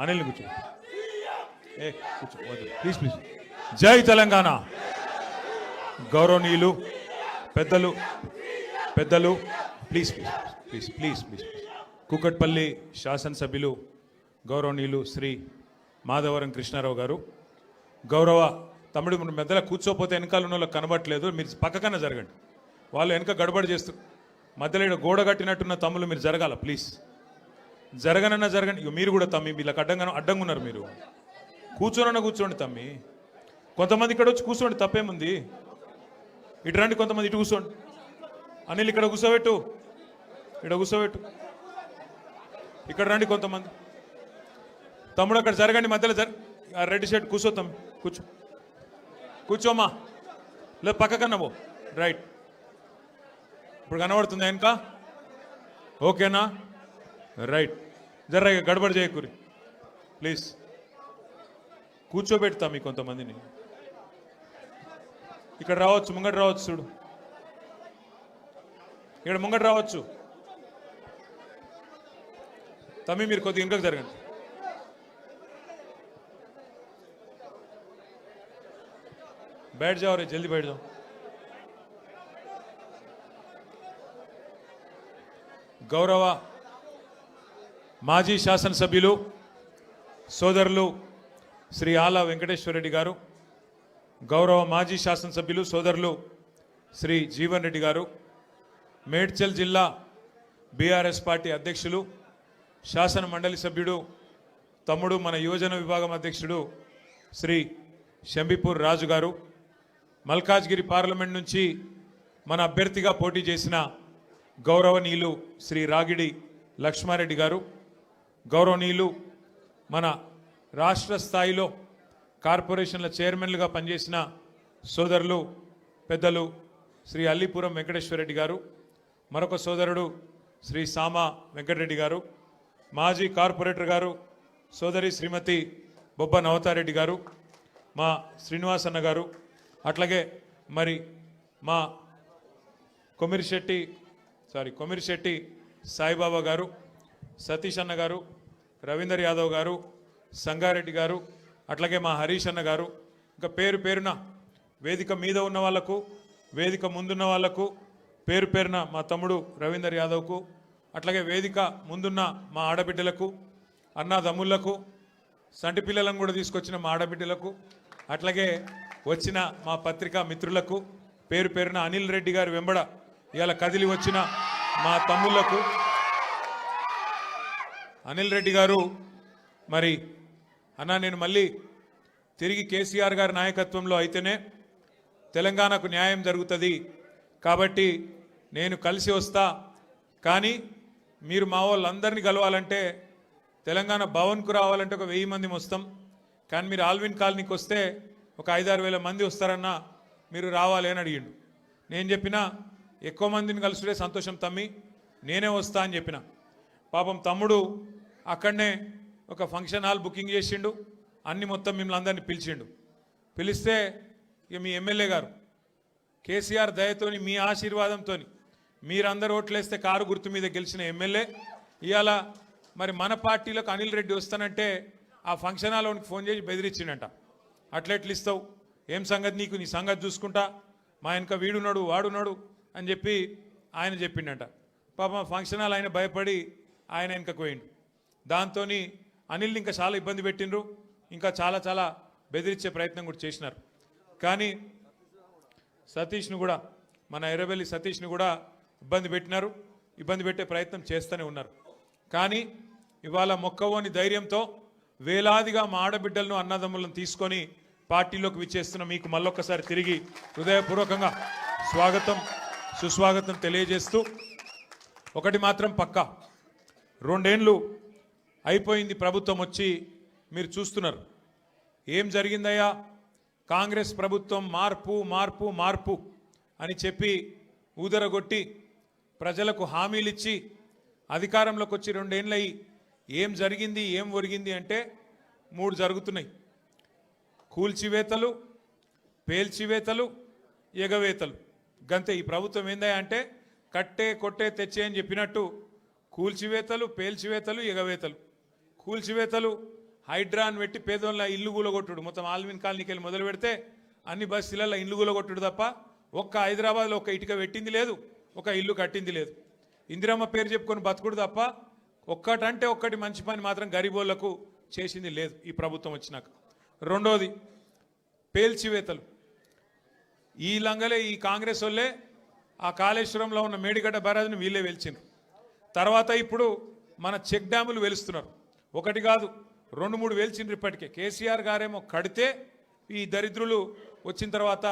అనిల్ కూర్చో. కూర్చో please please. జై తెలంగాణ. గౌరవనీయులు పెద్దలు పెద్దలు please please please please please. Kukatpally శాసనసభ్యులు గౌరవనీయులు శ్రీ మాధవరం కృష్ణారావు గారు, గౌరవ తమ్ముడు మెద్దల కూర్చోపోతే వెనకాల ఉన్న వాళ్ళకి కనబట్టలేదు, మీరు పక్కకన్నా జరగండి. వాళ్ళు వెనక గడబడి చేస్తూ మధ్యలో గోడ కట్టినట్టున్న తమ్ముళ్ళు మీరు జరగాల ప్లీజ్. జరగనన్నా జరగండి. మీరు కూడా తమ్మి వీళ్ళకి అడ్డంగా ఉన్నారు. మీరు కూర్చోనన్నా కూర్చోండి తమ్మి. కొంతమంది ఇక్కడ వచ్చి కూర్చోండి, తప్పేముంది. ఇటు రండి, కొంతమంది ఇటు కూర్చోండి. అనిల్ ఇక్కడ కూర్చోబెట్టు, ఇక్కడ కూర్చోబెట్టు. ఇక్కడ రండి కొంతమంది. తమ్ముడు అక్కడ జరగండి, మధ్యలో రెడ్డి షర్ట్ కూర్చో తమ్మి, కూర్చో కూర్చోమ్మా. లేదు పక్కకన్నా పో. రైట్, ఇప్పుడు కనబడుతుంది వెనక, ఓకేనా? రైట్. జర్ర గడబడి చేయకూరి ప్లీజ్. కూర్చోబెడతా మీ కొంతమందిని. ఇక్కడ రావచ్చు, ముంగట రావచ్చు. చూడు ఇక్కడ ముంగట రావచ్చు. తమ్మి మీరు కొద్దిగా ఇంకొక జరగండి. बैठ जाओ रे, जल्दी बैठ जाओ. గౌరవ మాజీ శాసనసభ్యులు సోదరులు శ్రీ ఆల వెంకటేశ్వర రెడ్డి గారు, గౌరవ మాజీ శాసనసభ్యులు సోదరులు శ్రీ జీవన్ రెడ్డి గారు, మేడ్చల్ జిల్లా బీఆర్ఎస్ పార్టీ అధ్యక్షులు, శాసన మండలి సభ్యుడు తమ్ముడు, మన యువజన విభాగం అధ్యక్షుడు శ్రీ శంబిపూర్ రాజు గారు, మల్కాజ్గిరి పార్లమెంట్ నుంచి మన అభ్యర్థిగా పోటీ చేసిన గౌరవనీయులు శ్రీ రాగిడి లక్ష్మారెడ్డి గారు, గౌరవనీయులు మన రాష్ట్ర స్థాయిలో కార్పొరేషన్ల చైర్మన్లుగా పనిచేసిన సోదరులు పెద్దలు శ్రీ అల్లిపురం వెంకటేశ్వరరెడ్డి గారు, మరొక సోదరుడు శ్రీ సామా వెంకటరెడ్డి గారు, మాజీ కార్పొరేటర్ గారు సోదరి శ్రీమతి బొబ్బ నవతారెడ్డి గారు, మా శ్రీనివాసన్న గారు, అట్లాగే మరి మా కొమిరిశెట్టి సాయిబాబా గారు, సతీష్ అన్న గారు, రవీందర్ యాదవ్ గారు, సంగారెడ్డి గారు, అట్లాగే మా హరీష్ అన్న గారు, ఇంకా పేరు పేరున వేదిక మీద ఉన్న వాళ్లకు, వేదిక ముందున్న వాళ్లకు పేరు పేరున మా తమ్ముడు రవీందర్ యాదవ్కు, అట్లాగే వేదిక ముందున్న మా ఆడబిడ్డలకు, అన్నాదమ్ముళ్లకు, సంటి పిల్లలను కూడా తీసుకొచ్చిన మా ఆడబిడ్డలకు, అట్లాగే వచ్చిన మా పత్రికా మిత్రులకు పేరు పేరున అనిల్ రెడ్డి గారు వెంబడ ఇవాళ కదిలి వచ్చిన మా తమ్ముళ్లకు, అనిల్ రెడ్డి గారు మరి అన్న నేను మళ్ళీ తిరిగి కేసీఆర్ గారి నాయకత్వంలో అయితేనే తెలంగాణకు న్యాయం జరుగుతుంది, కాబట్టి నేను కలిసి వస్తా, కానీ మీరు మా వాళ్ళందరినీ కలవాలంటే తెలంగాణ భవన్కు రావాలంటే ఒక 1000 మంది వస్తాం, కానీ మీరు ఆల్విన్ కాలనీకి వస్తే ఒక 5-6 వేల మంది వస్తారన్నా, మీరు రావాలి అని అడిగిండు. నేను చెప్పిన ఎక్కువ మందిని కలుసుడే సంతోషం తమ్మి, నేనే వస్తా అని చెప్పిన. పాపం తమ్ముడు అక్కడనే ఒక ఫంక్షన్ హాల్ బుకింగ్ చేసిండు, అన్ని మొత్తం మిమ్మల్ని అందరినీ పిలిచిండు. పిలిస్తే ఇక మీ ఎమ్మెల్యే గారు కేసీఆర్ దయతోని మీ ఆశీర్వాదంతో మీరందరూ ఓట్లేస్తే కారు గుర్తు మీద గెలిచిన ఎమ్మెల్యే ఇవాళ మరి మన పార్టీలకు అనిల్ రెడ్డి వస్తానంటే ఆ ఫంక్షన్ హాల్లోనికి ఫోన్ చేసి బెదిరించిండట. అట్లెట్లు ఇస్తావు, ఏం సంగతి నీకు, నీ సంగతి చూసుకుంటా, మా వెనక వీడున్నాడు వాడున్నాడు అని చెప్పి ఆయన చెప్పిండట. పాపం ఫంక్షన్ హాల్ ఆయన భయపడి ఆయన వెనకకు పోయిండు. దాంతో అనిల్ని ఇంకా చాలా ఇబ్బంది పెట్టిండ్రు, ఇంకా చాలా చాలా బెదిరించే ప్రయత్నం కూడా చేసినారు. కానీ సతీష్ను కూడా, మన ఎర్రబెల్లి సతీష్ను కూడా ఇబ్బంది పెట్టినారు, ఇబ్బంది పెట్టే ప్రయత్నం చేస్తూనే ఉన్నారు. కానీ ఇవాళ మొక్కవోని ధైర్యంతో వేలాదిగా మా ఆడబిడ్డలను అన్నదమ్ములను తీసుకొని పార్టీలోకి విచ్చేస్తున్న మీకు మళ్ళొక్కసారి తిరిగి హృదయపూర్వకంగా స్వాగతం సుస్వాగతం తెలియజేస్తూ, ఒకటి మాత్రం పక్కా, 2 ఏళ్ళు అయిపోయింది ప్రభుత్వం వచ్చి, మీరు చూస్తున్నారు ఏం జరిగిందయ్యా. కాంగ్రెస్ ప్రభుత్వం మార్పు మార్పు మార్పు అని చెప్పి ఊదరగొట్టి ప్రజలకు హామీలు ఇచ్చి అధికారంలోకి వచ్చి 2 ఏళ్ళయి ఏం జరిగింది, ఏం ఒరిగింది అంటే 3 జరుగుతున్నాయి. కూల్చివేతలు, పేల్చివేతలు, ఎగవేతలు. గంతే. ఈ ప్రభుత్వం ఏందా అంటే కట్టే కొట్టే తెచ్చే అని చెప్పినట్టు కూల్చివేతలు, పేల్చివేతలు, ఎగవేతలు. కూల్చివేతలు హైడ్రాన్ పెట్టి పేదోళ్ళ ఇల్లు కూలగొట్టుడు, మొత్తం ఆల్మిన్ కాలనీకి వెళ్ళి మొదలు పెడితే అన్ని బస్తీలలో ఇల్లు కూలగొట్టుడు తప్ప ఒక్క హైదరాబాద్లో ఒక్క ఇటుక పెట్టింది లేదు, ఒక ఇల్లు కట్టింది లేదు. ఇందిరమ్మ పేరు చెప్పుకొని బతుకుడు తప్ప ఒక్కటంటే ఒక్కటి మంచి పని మాత్రం గరీబోళ్లకు చేసింది లేదు ఈ ప్రభుత్వం వచ్చినాక. రెండోది పేల్చివేతలు. ఈ లంగలే ఈ కాంగ్రెస్ వాళ్ళే ఆ కాళేశ్వరంలో ఉన్న మేడిగడ్డ బరాజుని వీళ్ళే వెలిచిండ్రు. తర్వాత ఇప్పుడు మన చెక్ డ్యాములు వెలుస్తున్నారు. ఒకటి కాదు 2-3 వెలిచిండ్రు ఇప్పటికే. కేసీఆర్ గారేమో కడితే ఈ దరిద్రులు వచ్చిన తర్వాత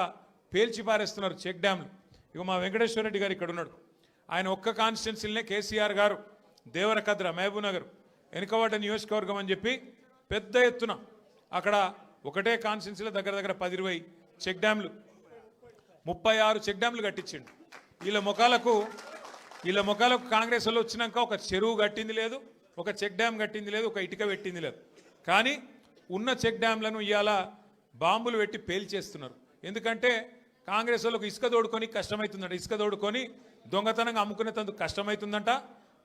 పేల్చి పారేస్తున్నారు చెక్ డ్యాములు. ఇక మా వెంకటేశ్వర రెడ్డి గారు ఇక్కడ ఉన్నాడు. ఆయన ఒక్క కాన్స్టిట్యున్సీలనే కేసీఆర్ గారు దేవరకద్ర మహబూబ్నగర్ వెనుకబడ్డ నియోజకవర్గం అని చెప్పి పెద్ద ఎత్తున అక్కడ ఒకటే కాన్స్టిట్యున్సీలో దగ్గర 10-20 చెక్ డ్యాములు 36 చెక్ డ్యాములు కట్టించిండు. వీళ్ళ ముఖాలకు కాంగ్రెస్ వాళ్ళు వచ్చినాక ఒక చెరువు కట్టింది లేదు, ఒక చెక్ డ్యామ్ కట్టింది లేదు, ఒక ఇటుక పెట్టింది లేదు. కానీ ఉన్న చెక్ డ్యామ్లను ఇవాళ బాంబులు పెట్టి పేల్చేస్తున్నారు. ఎందుకంటే కాంగ్రెస్ వాళ్ళకు ఇసుక తోడుకొని కష్టమవుతుందంట, ఇసుక తోడుకొని దొంగతనంగా అమ్ముకునేందుకు కష్టమవుతుందంట.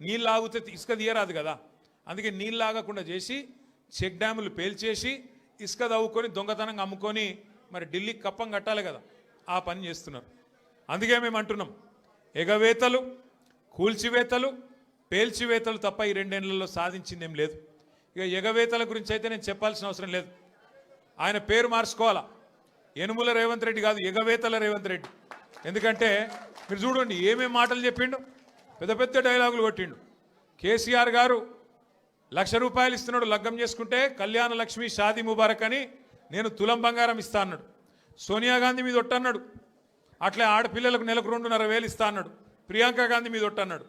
నీళ్ళు ఆగితే ఇసుక తీయరాదు కదా, అందుకే నీళ్ళు ఆగకుండా చేసి చెక్ డ్యాములు పేల్చేసి ఇసుక తవ్వుకొని దొంగతనంగా అమ్ముకొని మరి ఢిల్లీకి కప్పం కట్టాలి కదా, ఆ పని చేస్తున్నారు. అందుకే మేము అంటున్నాం ఎగవేతలు, కూల్చివేతలు, పేల్చివేతలు తప్ప ఈ 2 ఏళ్లలో సాధించిందేం లేదు. ఇక ఎగవేతల గురించి అయితే నేను చెప్పాల్సిన అవసరం లేదు. ఆయన పేరు మార్చుకోవాలా, యనుమల రేవంత్ రెడ్డి కాదు, ఎగవేతల రేవంత్ రెడ్డి. ఎందుకంటే మీరు చూడండి ఏమేం మాటలు చెప్పిండు, పెద్ద పెద్ద డైలాగులు కొట్టిండు. కేసీఆర్ గారు ₹1,00,000 ఇస్తున్నాడు లగ్గం చేసుకుంటే, కళ్యాణ లక్ష్మి షాదీ ముబారక్ అని నేను తులం బంగారం ఇస్తా అన్నాడు. సోనియా గాంధీ మీద ఒట్టన్నాడు, అట్లే ఆడపిల్లలకు నెలకు 2,500 ఇస్తా అన్నాడు. ప్రియాంక గాంధీ మీద ఒట్టన్నాడు.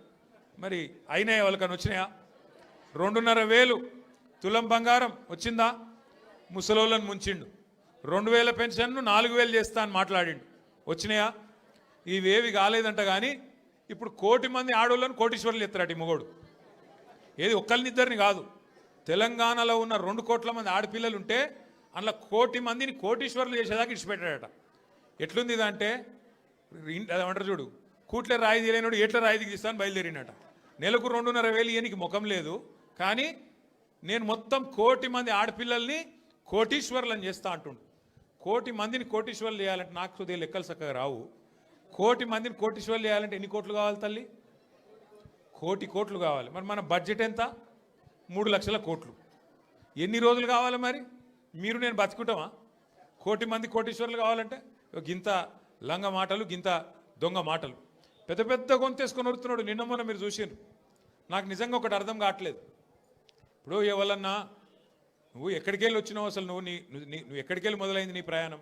మరి అయినాయా వాళ్ళకని వచ్చినాయా? 2,500 తులం బంగారం వచ్చిందా? ముసలోళ్ళని ముంచిండు. 2,000 పెన్షన్ను 4,000 చేస్తా అని మాట్లాడిండు. వచ్చినాయా? ఇవేవి కాలేదంట. కానీ ఇప్పుడు 1 కోటి మంది ఆడోళ్ళని కోటీశ్వర్లు ఎత్తారట ఈ మొగోడు. ఏది ఒక్కరినిద్దరిని కాదు, తెలంగాణలో ఉన్న 2 కోట్ల మంది ఆడపిల్లలు ఉంటే అందులో 1 కోటి మందిని కోటీశ్వర్లు చేసేదాకా ఇచ్చిపెట్టాడట. ఎట్లుంది ఇదంటే అదేమంటారు చూడు, కూట్లే రాయి తీయలేనోడు ఎట్లా రాయి దిగిస్తాను బయలుదేరినట. నెలకు 2,500 ఇయ్యనికి ముఖం లేదు, కానీ నేను మొత్తం 1 కోటి మంది ఆడపిల్లల్ని కోటీశ్వర్లను చేస్తా అంటుండు. 1 కోటి మందిని కోటీశ్వర్లు చేయాలంటే నాకు సుదే లెక్కలు చక్కగా రావు. 1 కోటి మందిని కోటీశ్వర్లు చేయాలంటే ఎన్ని కోట్లు కావాలి తల్లి? 1 కోటి కావాలి. మరి మన బడ్జెట్ ఎంత? 3 లక్షల కోట్లు. ఎన్ని రోజులు కావాలి మరి? మీరు నేను బతుకుంటామా? 1 కోటి మంది కోటీశ్వర్లు కావాలంటే గింత లంగ మాటలు, గింత దొంగ మాటలు, పెద్ద పెద్ద గొంతేసుకొని వరుతున్నాడు. నిన్న మొన్న మీరు చూసిండ్రు. నాకు నిజంగా ఒకటి అర్థం కావట్లేదు. ఇప్పుడు ఎవరన్నా నువ్వు ఎక్కడికి వెళ్ళి వచ్చినావు, అసలు నువ్వు ఎక్కడికి వెళ్ళి మొదలైంది నీ ప్రయాణం?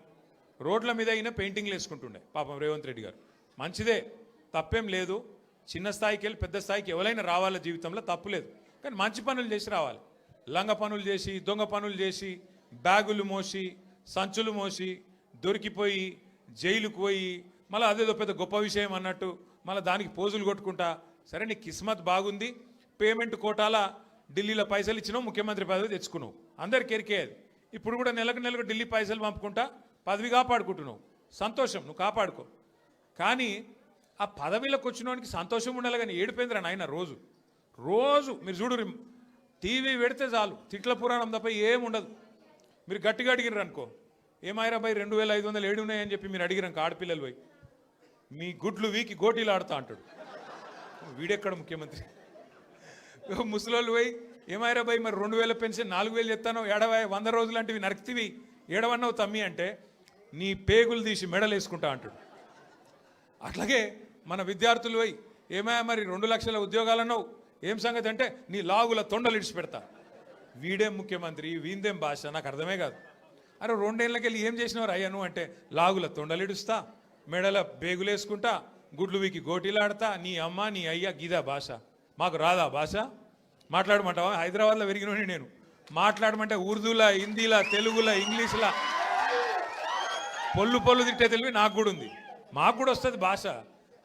రోడ్ల మీద అయినా పెయింటింగ్లు వేసుకుంటుండే పాపం రేవంత్ రెడ్డి గారు. మంచిదే, తప్పేం లేదు. చిన్న స్థాయికి వెళ్ళి పెద్ద స్థాయికి ఎవరైనా రావాల జీవితంలో, తప్పులేదు. కానీ మంచి పనులు చేసి రావాలి. లంగ పనులు చేసి, దొంగ పనులు చేసి, బ్యాగులు మోసి, సంచులు మోసి, దొరికిపోయి జైలుకు పోయి మళ్ళీ అదేదో పెద్ద గొప్ప విషయం అన్నట్టు మళ్ళీ దానికి పోజులు కొట్టుకుంటా. సరే నీ కిస్మత్ బాగుంది, పేమెంట్ కోటాల ఢిల్లీలో పైసలు ఇచ్చినావు, ముఖ్యమంత్రి పదవి తెచ్చుకున్నావు, అందరికి ఎరికేది. ఇప్పుడు కూడా నెలకు ఢిల్లీ పైసలు పంపుకుంటా పదవి కాపాడుకుంటున్నావు. సంతోషం, నువ్వు కాపాడుకో. కానీ ఆ పదవిలోకి వచ్చినోనికి సంతోషం ఉండాలి, కానీ ఏడిపోయిందిరా నాయన. రోజు మీరు చూడు, టీవీ పెడితే చాలు తిట్ల పురాణం తప్ప ఏముండదు. మీరు గట్టిగా అడిగిర్రు అనుకో, ఏమాయిరా బై 2,500 ఏడు ఉన్నాయని చెప్పి మీరు అడిగిరాక ఆడపిల్లలు పోయి మీ గుడ్లు వీకి గోటీలు ఆడుతా అంటాడు. వీడెక్కడ ముఖ్యమంత్రి? ముసలోళ్ళు పోయి ఏమాయిరా బై మరి 2,000 పెన్షన్ 4,000 చెప్తానో, 100 రోజులు లాంటివి నరికితివి ఏడవన్నావు తమ్మి అంటే నీ పేగులు తీసి మెడలు వేసుకుంటా అంటాడు. అట్లాగే మన విద్యార్థులు పోయి ఏమాయా మరి 2 లక్షల ఉద్యోగాలు అన్నావు, ఏం సంగతి అంటే నీ లాగుల తొండలు ఇడిచిపెడతా. వీడేం ముఖ్యమంత్రి, వీందేం భాష, నాకు అర్థమే కాదు. అరే 2 ఏళ్ళకి వెళ్ళి ఏం చేసినవారు అయ్యాను అంటే లాగుల తొండలు ఇడుస్తా, మెడల బేగులేసుకుంటా, గుడ్లు వీకి గోటీలాడతా, నీ అమ్మ నీ అయ్య గీదా భాష. మాకు రాదా భాష? మాట్లాడమంటావా? హైదరాబాద్లో పెరిగినోని నేను. మాట్లాడమంటే ఉర్దూలా, హిందీలా, తెలుగులా, ఇంగ్లీష్లా పొల్లు తిట్టే తెలివి నాకు కూడా ఉంది. మాకు కూడా వస్తుంది భాష.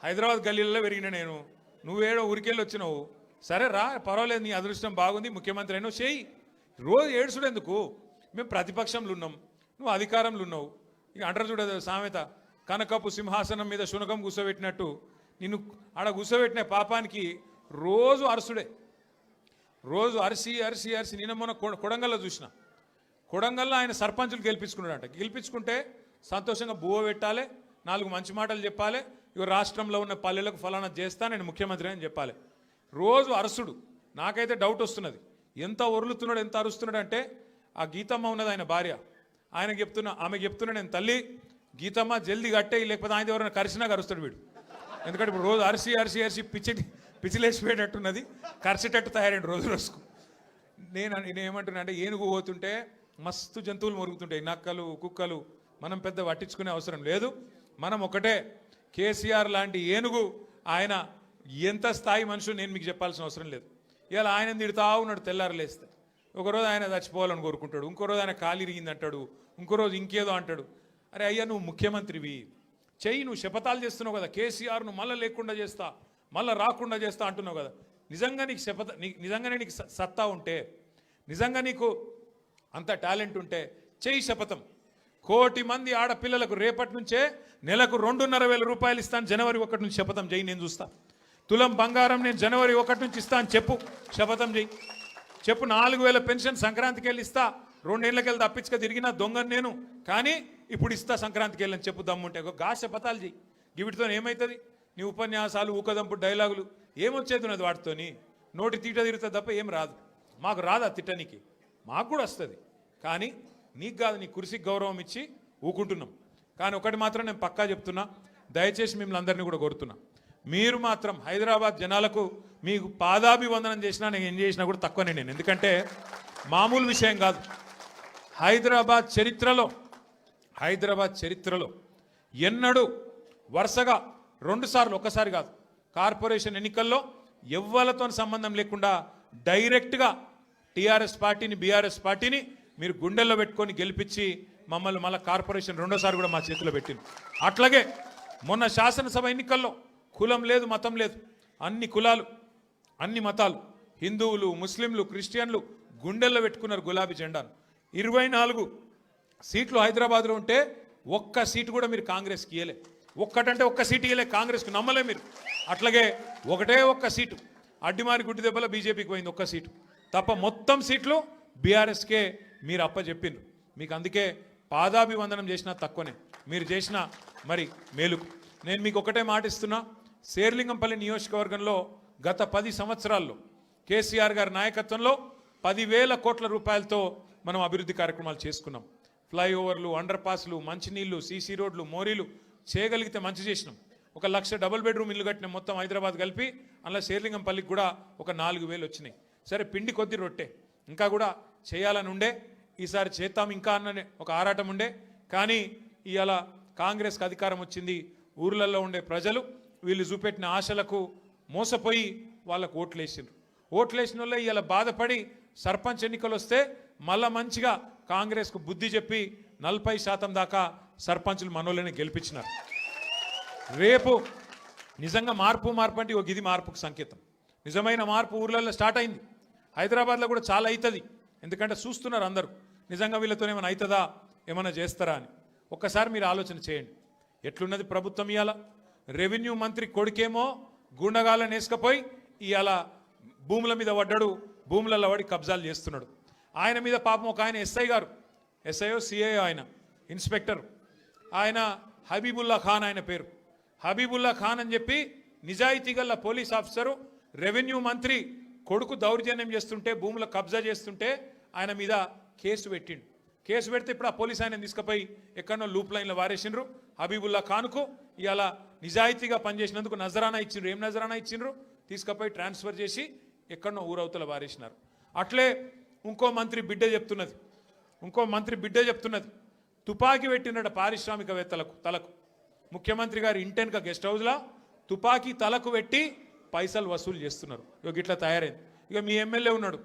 హైదరాబాద్ గల్లీలలో పెరిగిన నేను. నువ్వేడో ఊరికెళ్ళి వచ్చినావు, సరే రా పర్వాలేదు, నీ అదృష్టం బాగుంది, ముఖ్యమంత్రి అయినావు, చేయి. రోజు ఏడుచుడు ఎందుకు? మేము ప్రతిపక్షంలో ఉన్నాం, నువ్వు అధికారంలో ఉన్నావు. ఇక అంటారు చూడదు సామెత, కనకపు సింహాసనం మీద శునకం కూర్చోబెట్టినట్టు నిన్ను ఆడ కూర్చోబెట్టిన పాపానికి రోజు అరసుడే. రోజు అరిసి నిన్న మొన్న కొడంగల్లో చూసిన కొడంగల్లో ఆయన సర్పంచులు గెలిపించుకున్నాడంట. గెలిపించుకుంటే సంతోషంగా బువ్వ పెట్టాలి, 4 మంచి మాటలు చెప్పాలి, ఇక రాష్ట్రంలో ఉన్న పల్లెలకు ఫలానా చేస్తా, నేను ముఖ్యమంత్రి అని చెప్పాలి. రోజు అరుసుడు. నాకైతే డౌట్ వస్తున్నది, ఎంత ఒరులుతున్నాడు, ఎంత అరుస్తున్నాడు అంటే, ఆ గీతమ్మ ఉన్నది ఆయన భార్య, ఆమె చెప్తున్నా, నేను తల్లి గీతమ్మ జల్దీ కట్టేయి, లేకపోతే ఆయన ఎవరైనా కరిసినా కరుస్తాడు వీడు. ఎందుకంటే ఇప్పుడు రోజు అరిసి పిచ్చిలేసిపోయేటట్టున్నది, కరిసేటట్టు తయారైంది రోజు రోజుకు. నేనేమంటున్నా అంటే, ఏనుగు పోతుంటే మస్తు జంతువులు మొరుగుతుంటాయి, నక్కలు, కుక్కలు. మనం పెద్ద పట్టించుకునే అవసరం లేదు. మనం ఒకటే, కేసీఆర్ లాంటి ఏనుగు ఆయన ఎంత స్థాయి మనుషులు నేను మీకు చెప్పాల్సిన అవసరం లేదు. ఇలా ఆయన తిడుతా ఉన్నాడు తెల్లారలేస్తే. ఒకరోజు ఆయన చచ్చిపోవాలని కోరుకుంటాడు, ఇంకో రోజు ఆయన కాలు ఇరిగింది అంటాడు, ఇంకో రోజు ఇంకేదో అంటాడు. అరే అయ్యా, నువ్వు ముఖ్యమంత్రివి, చెయ్యి, నువ్వు శపథాలు చేస్తున్నావు కదా, కేసీఆర్ను మళ్ళీ లేకుండా చేస్తా, మళ్ళీ రాకుండా చేస్తా అంటున్నావు కదా. నిజంగా నీకు నిజంగానే నీకు సత్తా ఉంటే, నిజంగా నీకు అంత టాలెంట్ ఉంటే చెయ్యి శపథం. 1 కోటి మంది ఆడపిల్లలకు రేపటి నుంచే నెలకు 2,500 రూపాయలు ఇస్తాను, జనవరి 1 నుంచి శపథం చెయ్యి, నేను చూస్తా. తులం బంగారం నేను జనవరి 1 నుంచి ఇస్తాను చెప్పు, శపథం చెయ్యి. చెప్పు, 4,000 పెన్షన్ సంక్రాంతికి వెళ్ళి ఇస్తా, 2 ఏళ్ళకెళ్ళి తప్పించుక తిరిగిన దొంగను నేను, కానీ ఇప్పుడు ఇస్తా సంక్రాంతికి వెళ్ళని చెప్పు దమ్ముంటే. గా శపథాలు చెయ్యి. వీటితో ఏమవుతుంది? నీ ఉపన్యాసాలు, ఊకదంపు డైలాగులు ఏమొచ్చేది వాటితోని? నోటి తీట తిరుగుతుంది తప్ప ఏం రాదు. మాకు రాదా తిట్టనికి? మాకు కూడా వస్తుంది, కానీ నీకు కాదు, నీ కుర్చీకి గౌరవం ఇచ్చి ఊకుంటున్నాం. కానీ ఒకటి మాత్రం నేను పక్కా చెప్తున్నా, దయచేసి మిమ్మల్ని అందరినీ కూడా కోరుతున్నా, మీరు మాత్రం హైదరాబాద్ జనాలకు మీకు పాదాభివందనం చేసినా, నేను ఏం చేసినా కూడా తక్కువనే నేను. ఎందుకంటే మామూలు విషయం కాదు. హైదరాబాద్ చరిత్రలో ఎన్నడూ వరుసగా 2 సార్లు, ఒకసారి కాదు, కార్పొరేషన్ ఎన్నికల్లో ఎవ్వలతో సంబంధం లేకుండా డైరెక్ట్గా టీఆర్ఎస్ పార్టీని, బీఆర్ఎస్ పార్టీని మీరు గుండెల్లో పెట్టుకొని గెలిపించి మమ్మల్ని మళ్ళీ కార్పొరేషన్ 2వ సారి కూడా మా చేతిలో పెట్టింది. అట్లాగే మొన్న శాసనసభ ఎన్నికల్లో కులం లేదు, మతం లేదు, అన్ని కులాలు, అన్ని మతాలు, హిందువులు, ముస్లింలు, క్రిస్టియన్లు గుండెల్లో పెట్టుకున్నారు గులాబీ జెండాను. 24 సీట్లు హైదరాబాద్లో ఉంటే ఒక్క సీటు కూడా మీరు కాంగ్రెస్కి ఇయ్యలే. ఒక్కటంటే ఒక్క సీటు ఇయ్యలే కాంగ్రెస్కి, నమ్మలే మీరు. అట్లాగే ఒక్క సీటు అడ్డిమారి గుడ్డి దెబ్బలో బీజేపీకి పోయింది, ఒక్క సీటు తప్ప మొత్తం సీట్లు బీఆర్ఎస్కే మీరు అప్పచెప్పిండ్రు. మీకు అందుకే పాదాభివందనం చేసినా తక్కువనే, మీరు చేసిన మరి మేలుకు. నేను మీకు ఒకటే మాట ఇస్తున్నా, శేర్లింగంపల్లి నియోజకవర్గంలో గత 10 సంవత్సరాల్లో కేసీఆర్ గారి నాయకత్వంలో 10,000 కోట్ల రూపాయలతో మనం అభివృద్ధి కార్యక్రమాలు చేసుకున్నాం. ఫ్లైఓవర్లు, అండర్ పాస్లు, మంచినీళ్లు, సీసీ రోడ్లు, మోరీలు చేయగలిగితే మంచి చేసినాం. 1,00,000 డబుల్ బెడ్రూమ్ ఇల్లు కట్టిన మొత్తం హైదరాబాద్ కలిపి, అందులో శేర్లింగంపల్లికి కూడా ఒక 4,000 వచ్చినాయి. సరే, పిండి కొద్ది రొట్టె, ఇంకా కూడా చేయాలని ఉండే, ఈసారి చేద్దాం ఇంకా అన్న ఒక ఆరాటం ఉండే. కానీ ఇవాళ కాంగ్రెస్కి అధికారం వచ్చింది, ఊర్లలో ఉండే ప్రజలు వీళ్ళు చూపెట్టిన ఆశలకు మోసపోయి వాళ్ళకు ఓట్లేసిండ్రు. ఓట్లేసిన వాళ్ళే ఇవాళ బాధపడి సర్పంచ్ ఎన్నికలు వస్తే మళ్ళా మంచిగా కాంగ్రెస్కు బుద్ధి చెప్పి 40% దాకా సర్పంచులు మనోళ్ళని గెలిపించినారు. రేపు నిజంగా మార్పు అంటే ఇది మార్పుకు సంకేతం. నిజమైన మార్పు ఊర్లలో స్టార్ట్ అయింది. హైదరాబాద్లో కూడా చాలా అవుతుంది, ఎందుకంటే చూస్తున్నారు అందరూ నిజంగా వీళ్ళతో ఏమైనా అవుతుందా, ఏమైనా చేస్తారా అని. ఒక్కసారి మీరు ఆలోచన చేయండి, ఎట్లున్నది ప్రభుత్వం. ఇవాళ రెవెన్యూ మంత్రి కొడుకేమో గుండగాళ్ళని వేసుకపోయి ఇవాళ భూముల మీద పడ్డాడు, భూములలో పడి కబ్జాలు చేస్తున్నాడు. ఆయన మీద పాపం ఒక ఆయన ఎస్ఐ గారు, ఎస్ఐఓ సిఐఓ, ఆయన ఇన్స్పెక్టర్, ఆయన హబీబుల్లా ఖాన్, ఆయన పేరు హబీబుల్లా ఖాన్ అని చెప్పి నిజాయితీ గల పోలీస్ ఆఫీసరు రెవెన్యూ మంత్రి కొడుకు దౌర్జన్యం చేస్తుంటే, భూముల కబ్జా చేస్తుంటే ఆయన మీద కేసు పెట్టిండు. కేసు పెడితే ఇప్పుడు ఆ పోలీస్ ఆయన తీసుకుపోయి ఎక్కడో లూప్ లైన్లో వారేసిండ్రు. హబీబుల్లా ఖాన్కు ఇవాళ నిజాయితీగా పనిచేసినందుకు నజరానా ఇచ్చిండ్రు. ఏం నజరానా ఇచ్చిండ్రు? తీసుకుపోయి ట్రాన్స్ఫర్ చేసి ఎక్కడో ఊరవతల వారేసినారు. అట్లే ఇంకో మంత్రి బిడ్డ చెప్తున్నది, తుపాకీ పెట్టినట పారిశ్రామికవేత్తలకు తలకు. ముఖ్యమంత్రి గారు ఇంటెన్క గెస్ట్ హౌస్లో తుపాకీ తలకు పెట్టి పైసలు వసూలు చేస్తున్నారు. ఇక ఇట్లా తయారైంది. ఇక మీ ఎమ్మెల్యే ఉన్నాడు,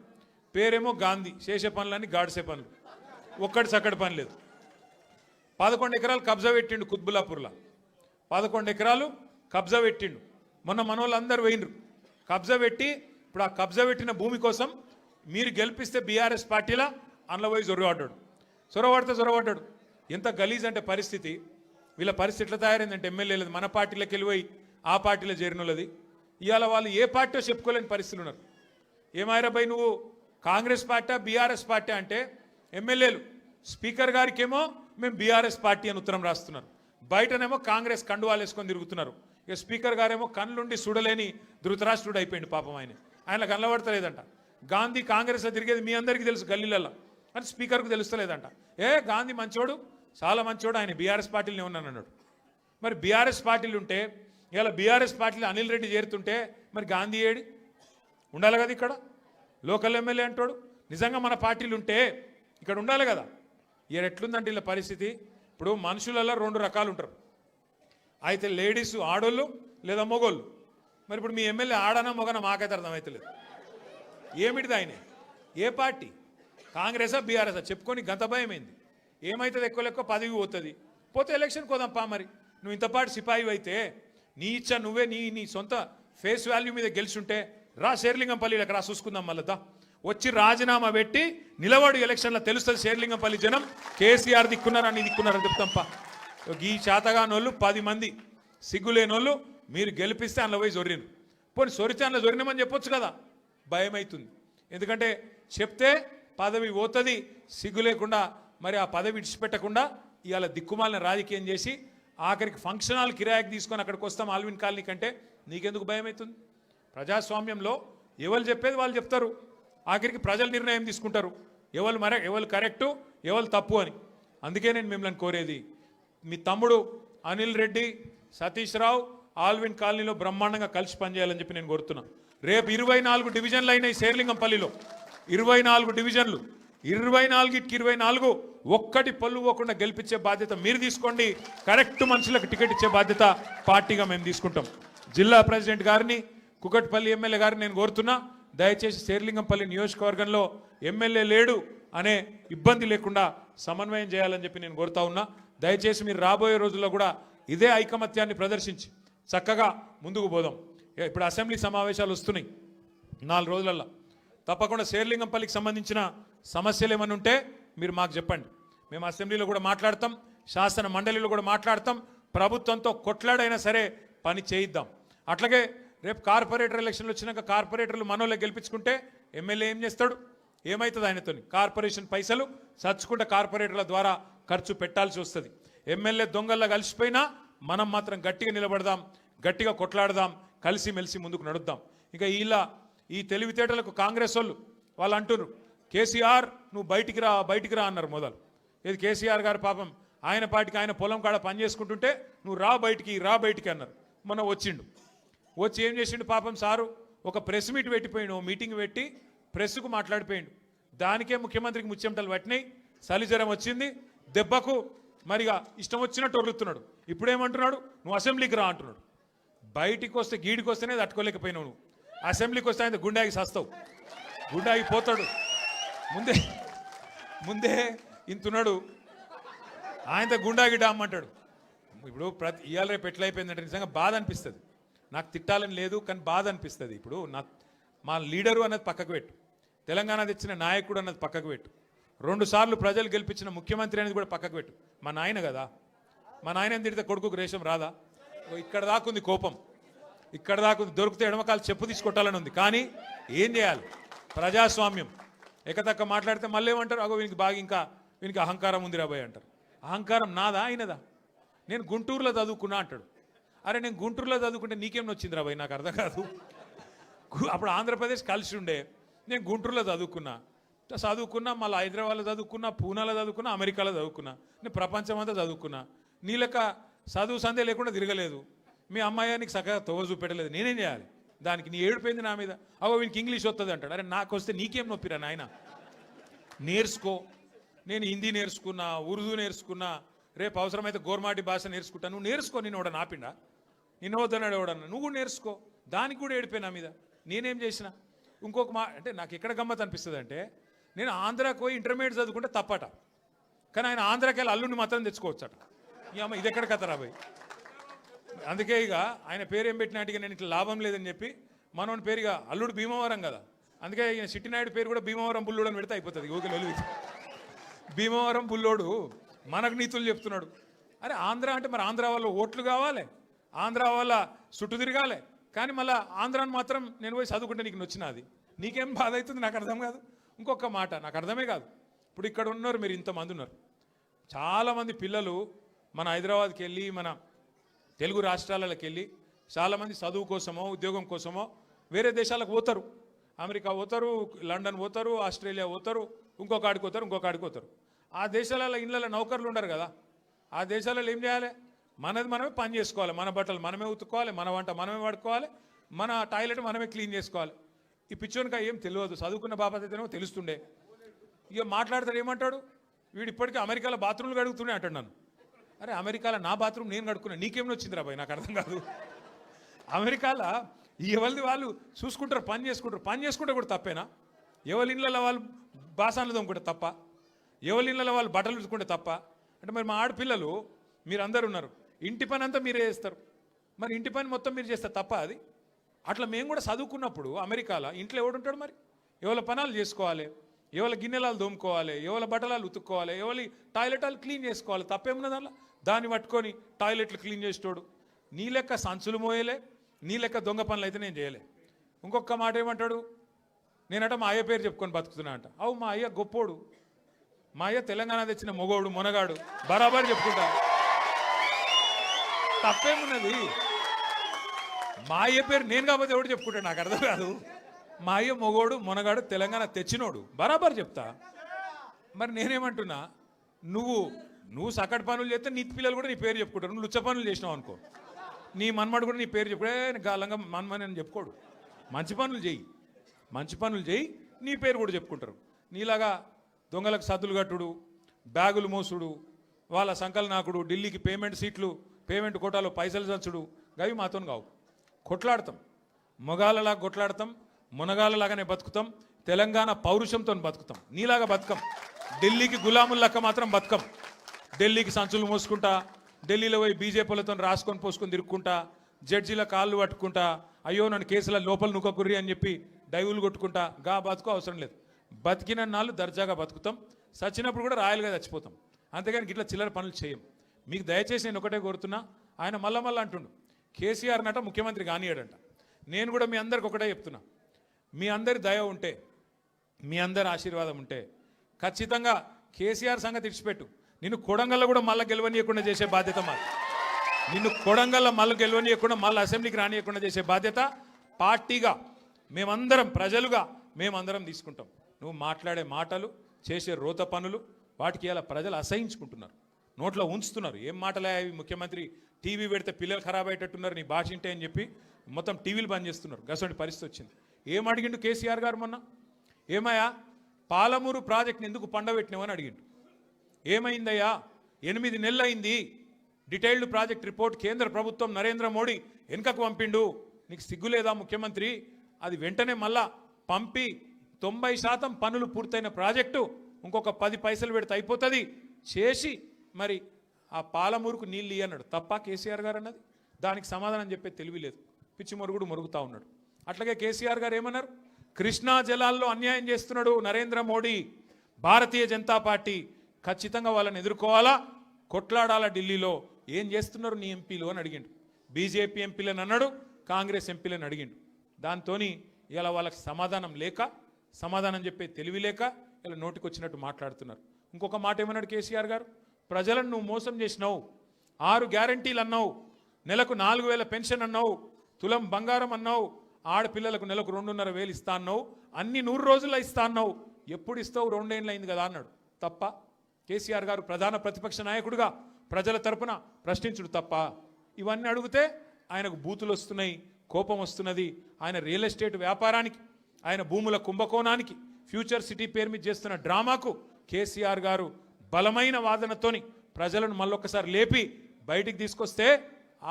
పేరేమో గాంధీ, చేసే పనులన్నీ గాడిసే పనులు, ఒక్కటి చక్కటి పని లేదు. 11 ఎకరాలు కబ్జా పెట్టిండు కుత్బుల్లాపూర్లో, 11 ఎకరాలు కబ్జా పెట్టిండు. మొన్న మనోళ్ళందరూ పోయినరు కబ్జా పెట్టి. ఇప్పుడు ఆ కబ్జా పెట్టిన భూమి కోసం మీరు గెలిపిస్తే బీఆర్ఎస్ పార్టీలా అందులో పోయి చొరవడ్డాడు. ఎంత గలీజ్ అంటే పరిస్థితి. వీళ్ళ పరిస్థితి ఎట్లా తయారైందంటే, ఎమ్మెల్యేలది మన పార్టీలోకి వెళ్ళిపోయి ఆ పార్టీలో చేరినోళ్ళది. ఇవాళ వాళ్ళు ఏ పార్టీ చెప్పుకోలేని పరిస్థితులు ఉన్నారు. ఏమాయిరా భయ్, నువ్వు కాంగ్రెస్ పార్టీ బీఆర్ఎస్ పార్టీ అంటే ఎమ్మెల్యేలు స్పీకర్ గారికేమో మేము బీఆర్ఎస్ పార్టీ అని ఉత్తరం రాస్తున్నారు, బయటనేమో కాంగ్రెస్ కండువాలు వేసుకొని తిరుగుతున్నారు. ఇక స్పీకర్ గారేమో కళ్ళుండి చూడలేని ధృతరాష్ట్రుడు అయిపోయింది పాపం. ఆయన కనబడతలేదంట. గాంధీ కాంగ్రెస్లో తిరిగేది మీ అందరికీ తెలుసు గల్లీలలో, అని స్పీకర్కు తెలుస్తలేదంట. గాంధీ మంచోడు, చాలా మంచోడు, ఆయన బీఆర్ఎస్ పార్టీలోనే ఉన్నాను అన్నాడు. మరి బీఆర్ఎస్ పార్టీలు ఉంటే ఇలా బీఆర్ఎస్ పార్టీలో అనిల్ రెడ్డి చేరుతుంటే మరి గాంధీ ఏడి ఉండాలి కదా, ఇక్కడ లోకల్ ఎమ్మెల్యే అంటాడు. నిజంగా మన పార్టీలు ఉంటే ఇక్కడ ఉండాలి కదా. ఇక ఎట్లుందంటే ఇలా పరిస్థితి. ఇప్పుడు మనుషులలో 2 రకాలు ఉంటారు, అయితే లేడీస్ ఆడోళ్ళు లేదా మొగోళ్ళు. మరి ఇప్పుడు మీ ఎమ్మెల్యే ఆడనా మొగనా మాకైతే అర్థమవుతలేదు. ఏమిటిది ఆయన, ఏ పార్టీ, కాంగ్రెసా బీఆర్ఎసా చెప్పుకొని గంత భయం ఏంది? ఏమవుతుంది, ఎక్కువ పదవి పోతుంది, పోతే ఎలక్షన్ కోదాంపా. మరి నువ్వు ఇంతపాటు సిపాయి అయితే నీ ఇచ్చా నువ్వే నీ సొంత ఫేస్ వాల్యూ మీద గెలిచుంటే రా శేర్లింగంపల్లికి రా చూసుకుందాం. మళ్ళా వచ్చి రాజీనామా పెట్టి నిలబడు, ఎలక్షన్లో తెలుస్తుంది శేర్లింగంపల్లి జనం కేసీఆర్ దిక్కున్నారా నీ దిక్కున్నారని చెప్తాంపా. ఈ చేతగానోళ్ళు 10 మంది సిగ్గులేనోళ్ళు మీరు గెలిపిస్తే అందులో పోయి జొర్రిను. పోనీ సొరితే అందులో జొరినమని చెప్పొచ్చు కదా, భయం అవుతుంది. ఎందుకంటే చెప్తే పదవి పోతుంది, సిగ్గు లేకుండా మరి ఆ పదవి విడిచిపెట్టకుండా ఇవాళ దిక్కుమాలిన రాజకీయం చేసి ఆఖరికి ఫంక్షన్ హాల్ కిరాయికి తీసుకొని అక్కడికి వస్తాం ఆల్విన్ కాలనీ కంటే నీకెందుకు భయం అవుతుంది? ప్రజాస్వామ్యంలో ఎవరు చెప్పేది వాళ్ళు చెప్తారు, ఆఖరికి ప్రజలు నిర్ణయం తీసుకుంటారు ఎవరు కరెక్టు ఎవరు తప్పు అని. అందుకే నేను మిమ్మల్ని కోరేది, మీ తమ్ముడు అనిల్ రెడ్డి, సతీష్ రావు ఆల్విన్ కాలనీలో బ్రహ్మాండంగా కలిసి పనిచేయాలని చెప్పి నేను కోరుతున్నాను. రేపు 24 డివిజన్లు అయినాయి శేర్లింగంపల్లిలో, 24 డివిజన్లు, 24కి 24 ఒక్కటి పళ్ళు పోకుండా గెలిపించే బాధ్యత మీరు తీసుకోండి. కరెక్ట్ మనుషులకు టికెట్ ఇచ్చే బాధ్యత పార్టీగా మేము తీసుకుంటాం. జిల్లా ప్రెసిడెంట్ గారిని, కుకట్పల్లి ఎమ్మెల్యే గారిని నేను కోరుతున్నా, దయచేసి శేర్లింగంపల్లి నియోజకవర్గంలో ఎమ్మెల్యే లేడు అనే ఇబ్బంది లేకుండా సమన్వయం చేయాలని చెప్పి నేను కోరుతా ఉన్నా. దయచేసి మీరు రాబోయే రోజుల్లో కూడా ఇదే ఐకమత్యాన్ని ప్రదర్శించి చక్కగా ముందుకు పోదాం. ఇప్పుడు అసెంబ్లీ సమావేశాలు వస్తున్నాయి 4 రోజులల్లో, తప్పకుండా శేర్లింగంపల్లికి సంబంధించిన సమస్యలు ఏమైనా ఉంటే మీరు మాకు చెప్పండి. మేము అసెంబ్లీలో కూడా మాట్లాడతాం, శాసన మండలిలో కూడా మాట్లాడతాం, ప్రభుత్వంతో కొట్లాడైనా సరే పని చేయిద్దాం. అట్లాగే రేపు కార్పొరేటర్ ఎలక్షన్లు వచ్చినాక కార్పొరేటర్లు మనోళ్ళే గెలిపించుకుంటే ఎమ్మెల్యే ఏం చేస్తాడు, ఏమవుతుంది ఆయనతో? కార్పొరేషన్ పైసలు చచ్చుకుంటే కార్పొరేటర్ల ద్వారా ఖర్చు పెట్టాల్సి వస్తుంది. ఎమ్మెల్యే దొంగల్లా కలిసిపోయినా మనం మాత్రం గట్టిగా నిలబడదాం, గట్టిగా కొట్లాడదాం, కలిసిమెలిసి ముందుకు నడుద్దాం. ఇంకా ఈ తెలివితేటలకు కాంగ్రెస్ వాళ్ళు అంటున్నారు, కేసీఆర్ నువ్వు బయటికి రా అన్నారు మొదలు. ఇది కేసీఆర్ గారు పాపం ఆయన పాటికి ఆయన పొలం కాడ పని చేసుకుంటుంటే నువ్వు రా బయటికి అన్నారు. మొన్న వచ్చి ఏం చేసిండు పాపం సారు, ఒక ప్రెస్ మీట్ పెట్టిపోయిండు, మీటింగ్ పెట్టి ప్రెస్కు మాట్లాడిపోయిండు. దానికే ముఖ్యమంత్రికి ముచ్చెమటలు పట్టినాయి, చలిజ్వరం వచ్చింది, దెబ్బకు మరిగా ఇష్టం వచ్చినట్టు వరులుతున్నాడు. ఇప్పుడేమంటున్నాడు, నువ్వు అసెంబ్లీకి రా అంటున్నాడు. బయటికి వస్తే గీడికి వస్తేనే తట్టుకోలేకపోయినావు నువ్వు, అసెంబ్లీకి వస్తే ఆయన గుండాకి సస్తావు, గుండాకి పోతాడు. ముందే ఇంతున్నాడు, ఆయనతో గుండాకి డామ్మంటాడు. ఇప్పుడు ఇవాళ రేపు ఎట్లయిపోయిందంటే నిజంగా బాధ అనిపిస్తుంది. నాకు తిట్టాలని లేదు కానీ బాధ అనిపిస్తుంది. ఇప్పుడు మా లీడరు అన్నది పక్కకు పెట్టు, తెలంగాణ తెచ్చిన నాయకుడు అన్నది పక్కకు పెట్టు, 2 సార్లు ప్రజలు గెలిపించిన ముఖ్యమంత్రి అనేది కూడా పక్కకు పెట్టు. మా నాయన కదా, మా నాయన తిడితే కొడుకుకు రేషం రాదా? ఇక్కడ దాకుంది కోపం, ఇక్కడ దాకుంది, దొరికితే ఎడమకాలు చెప్పు తీసుకొట్టాలని ఉంది. కానీ ఏం చేయాలి, ప్రజాస్వామ్యం. ఎకతక్క మాట్లాడితే మళ్ళీ ఏమంటారు, అగో వీనికి అహంకారం ఉంది రాబోయ్ అంటారు. అహంకారం నాదా ఆయనదా? నేను గుంటూరులో చదువుకున్నా అంటాడు. అరే నేను గుంటూరులో చదువుకుంటే నీకేం వచ్చింది రాబోయ్, నాకు అర్థం కాదు. అప్పుడు ఆంధ్రప్రదేశ్ కలిసి ఉండే, నేను గుంటూరులో చదువుకున్నా, మళ్ళీ హైదరాబాద్లో చదువుకున్నా, పూనాలో చదువుకున్నా, అమెరికాలో చదువుకున్నా, నేను ప్రపంచం అంతా చదువుకున్నా. నీ లెక్క చదువు సందే లేకుండా తిరగలేదు. మీ అమ్మాయి నీకు చక్కగా తోవ చూపెట్టలేదు, నేనేం చేయాలి? దానికి నీ ఏడిపోయింది నా మీద. అవో వీనికి ఇంగ్లీష్ వస్తుంది అంటాడు. అరే నాకు వస్తే నీకేం నొప్పిరా నాయన, నేర్చుకో. నేను హిందీ నేర్చుకున్నా, ఉర్దూ నేర్చుకున్నా, రేపు అవసరమైతే గోర్మాటి భాష నేర్చుకుంటా. నువ్వు నేర్చుకో, నేను ఎవడ నాపిండా, నిన్న వద్దన్నాడు ఎవడన్నా, నువ్వు కూడా నేర్చుకో. దానికి కూడా ఏడిపోయి నా మీద, నేనేం చేసిన? ఇంకొక అంటే నాకు ఎక్కడ గమ్మత్ అనిపిస్తుంది అంటే, నేను ఆంధ్రాకి పోయి ఇంటర్మీడియట్ చదువుకుంటే తప్పట, కానీ ఆయన ఆంధ్రాకి వెళ్ళి అల్లుడిని మాత్రం తెచ్చుకోవచ్చట. అమ్మ ఇది ఎక్కడ కథ రాబోయ్. అందుకే ఇక ఆయన పేరు ఏం పెట్టినట్టుగా నేను ఇట్లా లాభం లేదని చెప్పి మనోని పేరుగా అల్లుడు భీమవరం కదా, అందుకే ఈయన చిట్టినాయుడు పేరు కూడా భీమవరం బుల్లోడు అని పెడితే అయిపోతుంది. ఓకే వెలుగు భీమవరం బుల్లోడు మనకు నీతులు చెప్తున్నాడు. అరే ఆంధ్ర అంటే మరి ఆంధ్ర వాళ్ళ ఓట్లు కావాలి, ఆంధ్ర వాళ్ళ చుట్టూ తిరగాలి, కానీ మళ్ళీ ఆంధ్రాని మాత్రం నేను పోయి చదువుకుంటే నీకు నచ్చినది, నీకేం బాధ అవుతుంది నాకు అర్థం కాదు. ఇంకొక మాట నాకు అర్థమే కాదు. ఇప్పుడు ఇక్కడ ఉన్నారు మీరు ఇంతమంది ఉన్నారు. చాలామంది పిల్లలు మన హైదరాబాద్కి వెళ్ళి మన తెలుగు రాష్ట్రాలకు వెళ్ళి చాలామంది చదువు కోసమో ఉద్యోగం కోసమో వేరే దేశాలకు పోతారు. అమెరికా పోతారు, లండన్ పోతారు, ఆస్ట్రేలియా పోతారు, ఇంకొక ఆడికి పోతారు. ఆ దేశాలలో ఇళ్ళలో నౌకర్లు ఉండరు కదా. ఆ దేశాలలో ఏం చేయాలి? మనమే పని చేసుకోవాలి, మన బట్టలు మనమే ఉతుక్కోవాలి, మన వంట మనమే వాడుకోవాలి, మన టాయిలెట్ మనమే క్లీన్ చేసుకోవాలి. ఈ పిచ్చోనికా ఏం తెలియదు, చదువుకున్న బాబాత్ అయితేనేమో తెలుస్తుండే. ఇక మాట్లాడతాడు ఏమంటాడు, వీడు ఇప్పటికీ అమెరికాలో బాత్రూమ్లు కడుగుతూనే అంటాడు నన్ను. అరే అమెరికాలో నా బాత్రూమ్ నేను కడుక్కున్నా, నీకేమో వచ్చిందిరా బాయ్, నాకు అర్థం కాదు. అమెరికాలో ఎవరిది వాళ్ళు చూసుకుంటారు, పని చేసుకుంటే కూడా తప్పేనా? ఎవరి ఇళ్ళలో వాళ్ళు బాసాన్లు తోముకుంటే తప్ప, ఎవరి ఇళ్ళలో వాళ్ళు బట్టలు ఉతుకుంటే తప్ప? అంటే మరి మా ఆడపిల్లలు మీరు అందరు ఉన్నారు, ఇంటి పని అంతా మీరే చేస్తారు, మరి ఇంటి పని మొత్తం మీరు చేస్తారు తప్ప అది? అట్లా మేము కూడా చదువుకున్నప్పుడు అమెరికాలో ఇంట్లో ఎవడుంటాడు? మరి ఎవరి పనాలు చేసుకోవాలి, ఎవరి గిన్నెలాలు దోముకోవాలి, ఎవరి బట్టలాలు ఉతుక్కోవాలి, ఎవరి టాయిలెటాలు క్లీన్ చేసుకోవాలి. తప్పేమున్నది అలా? దాన్ని పట్టుకొని టాయిలెట్లు క్లీన్ చేసేటోడు నీ లెక్క సంచులు మోయలే, నీ లెక్క దొంగ పనులు అయితే నేను చేయలే. ఇంకొక మాట ఏమంటాడు, నేనట మా అయ్య పేరు చెప్పుకొని బతుకుతున్నా అంట. అవు మా అయ్య గొప్పోడు, మా అయ్య తెలంగాణ తెచ్చిన మొగోడు మొనగాడు, బరాబర్ చెప్పుకుంటా. తప్పేమున్నది? మా అయ్య పేరు నేను కాకపోతే ఎవడు చెప్పుకుంటాడు, నాకు అర్థం కాదు. మా అయ్య మొగోడు మొనగాడు తెలంగాణ తెచ్చినోడు, బరాబర్ చెప్తా. మరి నేనేమంటున్నా, నువ్వు సకట్ పనులు చేస్తే నీ పిల్లలు కూడా నీ పేరు చెప్పుకుంటారు. నువ్వు లుచ్చ పనులు చేసినావు అనుకో, నీ మన్మడు కూడా నీ పేరు చెప్పుడే గాలంగా మన్మని అని చెప్పుకోడు. మంచి పనులు చేయి, నీ పేరు కూడా చెప్పుకుంటారు. నీలాగా దొంగలకు సద్దులు కట్టుడు, బ్యాగులు మోసుడు, వాళ్ళ సంకల్ నాకుడు, ఢిల్లీకి పేమెంట్ కోటాలో పైసలు చచ్చుడు, గవి మాతో కావు. కొట్లాడతాం, మొగాళ్ళలాగా కొట్లాడతాం, మునగాళ్ళలాగానే బతుకుతాం, తెలంగాణ పౌరుషంతో బతుకుతాం. నీలాగా బతుకం, ఢిల్లీకి గులాములక్క మాత్రం బతుకం. ఢిల్లీకి సంచులు మోసుకుంటా, ఢిల్లీలో పోయి బీజేపీలతో రాసుకొని పోసుకొని తిరుక్కుంటా, జడ్జీల కాళ్ళు పట్టుకుంటా, అయ్యో నన్ను కేసుల లోపల నుక్కకుర్రి అని చెప్పి డైవులు కొట్టుకుంటా, గా బతుకు అవసరం లేదు. బతికిన నాళ్ళు దర్జాగా బతుకుతాం, చచ్చినప్పుడు కూడా రాయలుగా చచ్చిపోతాం. అంతేగాని ఇట్లా చిల్లర పనులు చేయం. మీకు దయచేసి నేను ఒకటే కోరుతున్నా, ఆయన మళ్ళా అంటుండు కేసీఆర్ నట ముఖ్యమంత్రి కానియాడంట. నేను కూడా మీ అందరికి ఒకటే చెప్తున్నా, మీ అందరి దయ ఉంటే, మీ అందరి ఆశీర్వాదం ఉంటే ఖచ్చితంగా కేసీఆర్ సంగతి ఇడిచిపెట్టు, నిన్ను కొడంగల్లో కూడా మళ్ళీ గెలవనీయకుండా చేసే బాధ్యత మాది. నిన్ను కొడంగల్లో మళ్ళీ గెలవనీయకుండా మళ్ళీ అసెంబ్లీకి రానియకుండా చేసే బాధ్యత పార్టీగా మేమందరం, ప్రజలుగా మేమందరం తీసుకుంటాం. నువ్వు మాట్లాడే మాటలు, చేసే రోత పనులు, వాటికి ఇలా ప్రజలు అసహించుకుంటున్నారు, నోట్లో ఉంచుతున్నారు. ఏం మాటలే అవి, ముఖ్యమంత్రి టీవీ పెడితే పిల్లలు ఖరాబ్ అయ్యేటట్టున్నారు నీ భాష ఇంటే అని చెప్పి మొత్తం టీవీలు బంద్ చేస్తున్నారు. గసంటి పరిస్థితి వచ్చింది. ఏం అడిగిండు కేసీఆర్ గారు మొన్న? ఏమయ్యా పాలమూరు ప్రాజెక్ట్ని ఎందుకు పండబెట్టినావని అడిగిండు. ఏమైందయ్యా, 8 నెలలు అయింది, డీటెయిల్డ్ ప్రాజెక్ట్ రిపోర్ట్ కేంద్ర ప్రభుత్వం నరేంద్ర మోడీ వెనుకకు పంపిండు, నీకు సిగ్గులేదా ముఖ్యమంత్రి? అది వెంటనే మళ్ళా పంపి 90% పనులు పూర్తయిన ప్రాజెక్టు ఇంకొక 10 పైసలు పెడితే అయిపోతుంది చేసి మరి ఆ పాలమూరుకు నీళ్ళు అన్నాడు. తప్ప కేసీఆర్ గారు అన్నది? దానికి సమాధానం చెప్పే తెలివి లేదు, పిచ్చి మొరుగుడు మొరుగుతూ ఉన్నాడు. అట్లాగే కేసీఆర్ గారు ఏమన్నారు, కృష్ణా జలాల్లో అన్యాయం చేస్తున్నాడు నరేంద్ర మోడీ, భారతీయ జనతా పార్టీ ఖచ్చితంగా వాళ్ళని ఎదుర్కోవాలా, కొట్లాడాలా, ఢిల్లీలో ఏం చేస్తున్నారు నీ ఎంపీలు అని అడిగిండు. బీజేపీ ఎంపీలను అన్నాడు, కాంగ్రెస్ ఎంపీలను అడిగిండు. దాంతో ఇలా వాళ్ళకి సమాధానం చెప్పే తెలివి లేక ఇలా నోటికొచ్చినట్టు మాట్లాడుతున్నారు. ఇంకొక మాట ఏమన్నాడు కేసీఆర్ గారు, ప్రజలను నువ్వు మోసం చేసినావు, 6 గ్యారంటీలు అన్నావు, నెలకు 4,000 పెన్షన్ అన్నావు, తులం బంగారం అన్నావు, ఆడపిల్లలకు నెలకు 2,500 ఇస్తా అన్నావు, అన్ని 100 రోజుల్లో ఇస్తా అన్నావు, ఎప్పుడు ఇస్తావు? 2 ఏళ్ళు అయింది కదా అన్నాడు. తప్ప కేసీఆర్ గారు ప్రధాన ప్రతిపక్ష నాయకుడిగా ప్రజల తరపున ప్రశ్నించుడు తప్ప? ఇవన్నీ అడిగితే ఆయనకు బూతులు వస్తున్నాయి, కోపం వస్తున్నది. ఆయన రియల్ ఎస్టేట్ వ్యాపారానికి, ఆయన భూముల కుంభకోణానికి, ఫ్యూచర్ సిటీ పేరు మీద చేస్తున్న డ్రామాకు కేసీఆర్ గారు బలమైన వాదనతోని ప్రజలను మళ్ళొక్కసారి లేపి బయటికి తీసుకొస్తే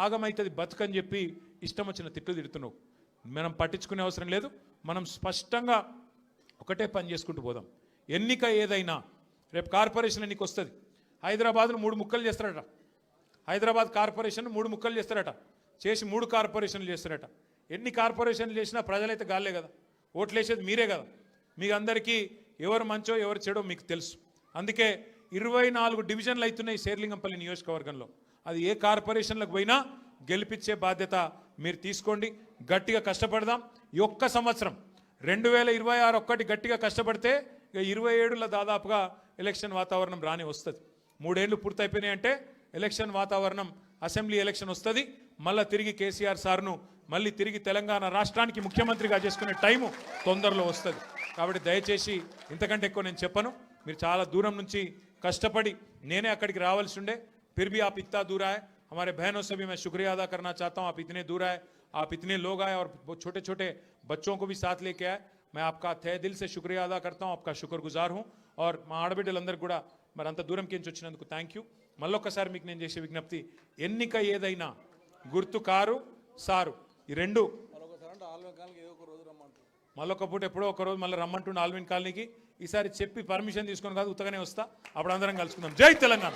ఆగమైతుంది బతుకని చెప్పి ఇష్టం వచ్చిన తిట్లు తిడుతున్నావు. మనం పట్టించుకునే అవసరం లేదు. మనం స్పష్టంగా ఒకటే పని చేసుకుంటూ పోదాం. ఎన్నిక ఏదైనా రేపు కార్పొరేషన్ ఎన్నిక వస్తుంది. హైదరాబాద్ను 3 ముక్కలు చేస్తారట. హైదరాబాద్ కార్పొరేషన్ 3 ముక్కలు చేస్తారట. చేసి 3 కార్పొరేషన్లు చేస్తారట. ఎన్ని కార్పొరేషన్లు చేసినా ప్రజలైతే గాలే కదా, ఓట్లు వేసేది మీరే కదా. మీకు అందరికీ ఎవరు మంచో ఎవరు చెడో మీకు తెలుసు. అందుకే 24 డివిజన్లు అవుతున్నాయి శేర్లింగంపల్లి నియోజకవర్గంలో. అది ఏ కార్పొరేషన్లకు పోయినా గెలిపించే బాధ్యత మీరు తీసుకోండి. గట్టిగా కష్టపడదాం. ఈ ఒక్క సంవత్సరం 2026 ఒక్కటి గట్టిగా కష్టపడితే ఇక 27లో దాదాపుగా ఎలక్షన్ వాతావరణం రాని వస్తుంది. 3 ఏళ్ళు పూర్తయిపోయినాయి అంటే ఎలక్షన్ వాతావరణం, అసెంబ్లీ ఎలక్షన్ వస్తుంది. మళ్ళీ తిరిగి కేసీఆర్ సార్ను మళ్ళీ తిరిగి తెలంగాణ రాష్ట్రానికి ముఖ్యమంత్రిగా చేసుకునే టైము తొందరలో వస్తుంది. కాబట్టి దయచేసి ఇంతకంటే ఎక్కువ నేను చెప్పను. మీరు చాలా దూరం నుంచి కష్టపడి నేనే అక్కడికి రావాల్సి ఉండే, फिर भी आप इतना दूर आए. हमारे बहनों से भी मैं शुक्रिया अदा करना चाहता हूँ. आप इतने दूर आए, आप इतने लोग आए और छोटे छोटे बच्चों को भी साथ लेके आए. मैं आपका तहे दिल से शुक्रिया अदा करता हूँ, आपका शुक्रगुजार हूँ. और మా ఆడబిడ్డలందరూ కూడా మరి అంత దూరం కించి వచ్చినందుకు థ్యాంక్ యూ. మళ్ళొక్కసారి మీకు నేను చేసే విజ్ఞప్తి, ఎన్నిక ఏదైనా గుర్తు కారు సారు, ఈ రెండు మళ్ళొక పూట ఎప్పుడో ఒక రోజు మళ్ళీ రమ్మంటుండే ఆల్విన్ కాలనీకి. ఈసారి చెప్పి పర్మిషన్ తీసుకొని కాదు, ఉత్తగానే వస్తా. అప్పుడు అందరం కలుసుకుందాం. జై తెలంగాణ.